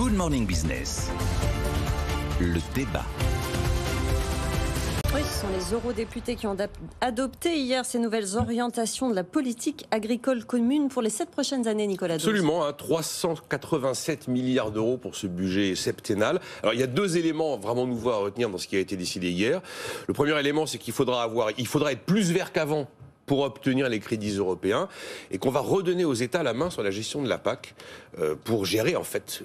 Good Morning Business. Le débat. Oui, ce sont les eurodéputés qui ont adopté hier ces nouvelles orientations de la politique agricole commune pour les 7 prochaines années, Nicolas Dose. Absolument, 387 milliards d'euros pour ce budget septennal. Alors il y a deux éléments vraiment nouveaux à retenir dans ce qui a été décidé hier. Le premier élément, c'est qu'il faudra être plus vert qu'avant pour obtenir les crédits européens, et qu'on va redonner aux États la main sur la gestion de la PAC pour gérer en fait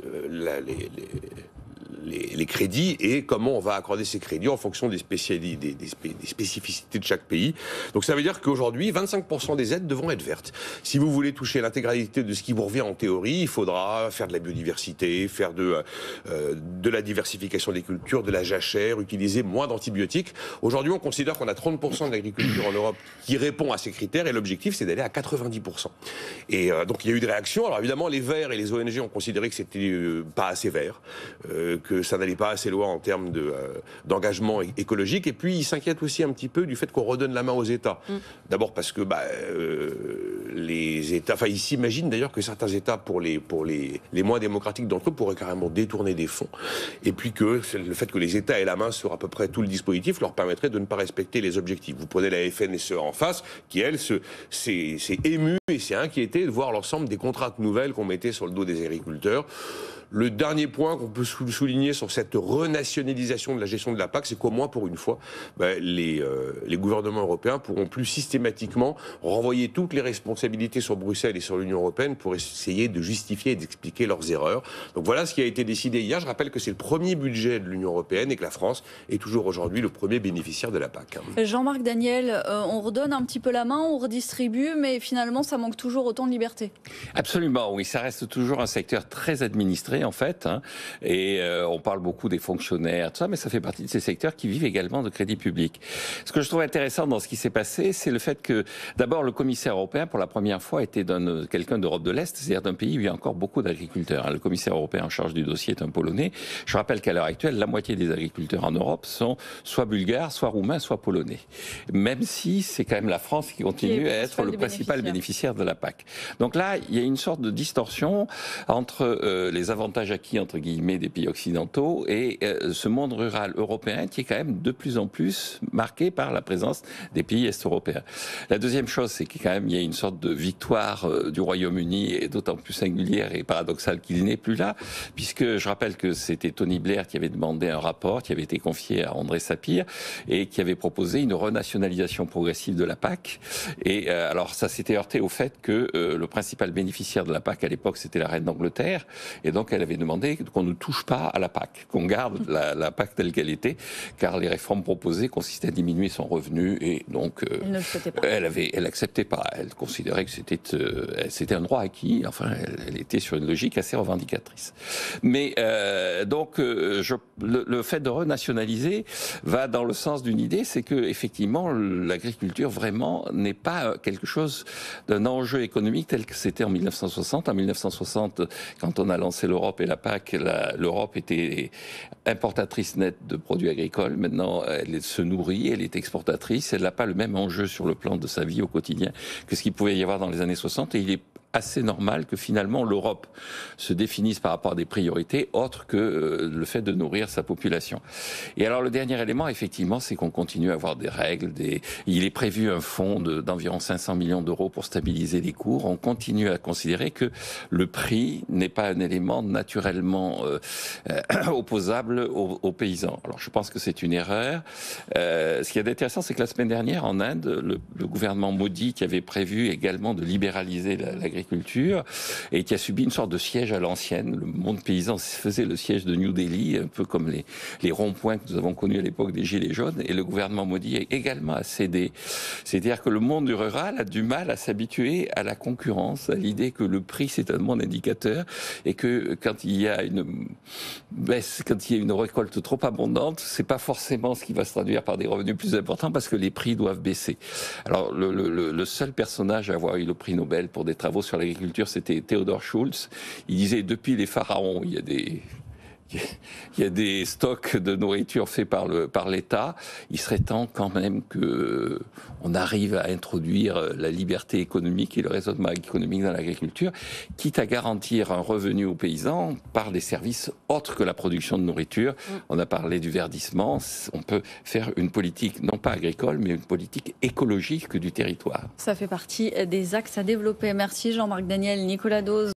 les crédits et comment on va accorder ces crédits en fonction des spécificités de chaque pays. Donc ça veut dire qu'aujourd'hui, 25% des aides devront être vertes. Si vous voulez toucher l'intégralité de ce qui vous revient en théorie, il faudra faire de la biodiversité, faire de la diversification des cultures, de la jachère, utiliser moins d'antibiotiques. Aujourd'hui, on considère qu'on a 30% de l'agriculture en Europe qui répond à ces critères, et l'objectif, c'est d'aller à 90%. Et donc il y a eu des réactions. Alors évidemment, les Verts et les ONG ont considéré que c'était pas assez vert, que ça n'allait pas assez loin en termes d'engagement écologique. Et puis, ils s'inquiètent aussi un petit peu du fait qu'on redonne la main aux États. D'abord parce que les États... Enfin, ils s'imaginent d'ailleurs que certains États, pour les moins démocratiques d'entre eux, pourraient carrément détourner des fonds. Et puis que le fait que les États aient la main sur à peu près tout le dispositif leur permettrait de ne pas respecter les objectifs. Vous prenez la FNSE en face, qui, elle, s'est émue et s'est inquiétée de voir l'ensemble des contraintes nouvelles qu'on mettait sur le dos des agriculteurs. Le dernier point qu'on peut souligner sur cette renationalisation de la gestion de la PAC, c'est qu'au moins pour une fois, les gouvernements européens pourront plus systématiquement renvoyer toutes les responsabilités sur Bruxelles et sur l'Union européenne pour essayer de justifier et d'expliquer leurs erreurs. Donc voilà ce qui a été décidé hier. Je rappelle que c'est le premier budget de l'Union européenne et que la France est toujours aujourd'hui le premier bénéficiaire de la PAC. Jean-Marc Daniel, on redonne un petit peu la main, on redistribue, mais finalement ça manque toujours autant de liberté. Absolument, oui, ça reste toujours un secteur très administré en fait, et on parle beaucoup des fonctionnaires, tout ça, mais ça fait partie de ces secteurs qui vivent également de crédit public. Ce que je trouve intéressant dans ce qui s'est passé, c'est le fait que d'abord le commissaire européen pour la première fois était quelqu'un d'Europe de l'Est, c'est-à-dire d'un pays où il y a encore beaucoup d'agriculteurs. Le commissaire européen en charge du dossier est un Polonais. Je rappelle qu'à l'heure actuelle, la moitié des agriculteurs en Europe sont soit bulgares, soit roumains, soit polonais. Même si c'est quand même la France qui continue à être le principal bénéficiaire de la PAC. Donc là, il y a une sorte de distorsion entre les avantages acquis, entre guillemets, des pays occidentaux et ce monde rural européen qui est quand même de plus en plus marqué par la présence des pays est-européens. La deuxième chose, c'est qu'il y a une sorte de victoire du Royaume-Uni, et d'autant plus singulière et paradoxale qu'il n'est plus là, puisque je rappelle que c'était Tony Blair qui avait demandé un rapport qui avait été confié à André Sapir et qui avait proposé une renationalisation progressive de la PAC. Et alors ça s'était heurté au fait que le principal bénéficiaire de la PAC à l'époque, c'était la reine d'Angleterre, et donc elle avait demandé qu'on ne touche pas à la PAC, qu'on garde la PAC telle qu'elle était, car les réformes proposées consistaient à diminuer son revenu, et donc elle acceptait pas. Elle considérait que c'était un droit acquis. Enfin, elle était sur une logique assez revendicatrice. Mais le fait de renationaliser va dans le sens d'une idée, c'est que effectivement l'agriculture vraiment n'est pas quelque chose d'un enjeu économique tel que c'était en 1960. En 1960, quand on a lancé l'Europe et la PAC, l'Europe était importatrice nette de produits agricoles. Maintenant, elle se nourrit, elle est exportatrice. Elle n'a pas le même enjeu sur le plan de sa vie au quotidien que ce qu'il pouvait y avoir dans les années 60. Et il est assez normal que finalement l'Europe se définisse par rapport à des priorités autres que le fait de nourrir sa population. Et alors le dernier élément, effectivement, c'est qu'on continue à avoir des règles. Il est prévu un fonds d'environ 500 millions d'euros pour stabiliser les cours. On continue à considérer que le prix n'est pas un élément naturellement opposable aux paysans. Alors je pense que c'est une erreur. Ce qui est intéressant, c'est que la semaine dernière, en Inde, le gouvernement Modi, qui avait prévu également de libéraliser l'agriculture, et qui a subi une sorte de siège à l'ancienne. Le monde paysan faisait le siège de New Delhi, un peu comme les ronds-points que nous avons connus à l'époque des Gilets jaunes, et le gouvernement Modi a également cédé. C'est-à-dire que le monde du rural a du mal à s'habituer à la concurrence, à l'idée que le prix c'est un bon indicateur, et que quand il y a une baisse, quand il y a une récolte trop abondante, c'est pas forcément ce qui va se traduire par des revenus plus importants, parce que les prix doivent baisser. Alors le seul personnage à avoir eu le prix Nobel pour des travaux sur l'agriculture, c'était Theodor Schulz. Il disait, depuis les pharaons, il y a il y a des stocks de nourriture faits par l'État. Il serait temps quand même que on arrive à introduire la liberté économique et le raisonnement économique dans l'agriculture, quitte à garantir un revenu aux paysans par des services autres que la production de nourriture. On a parlé du verdissement. On peut faire une politique, non pas agricole, mais une politique écologique du territoire. Ça fait partie des axes à développer. Merci Jean-Marc Daniel, Nicolas Dose.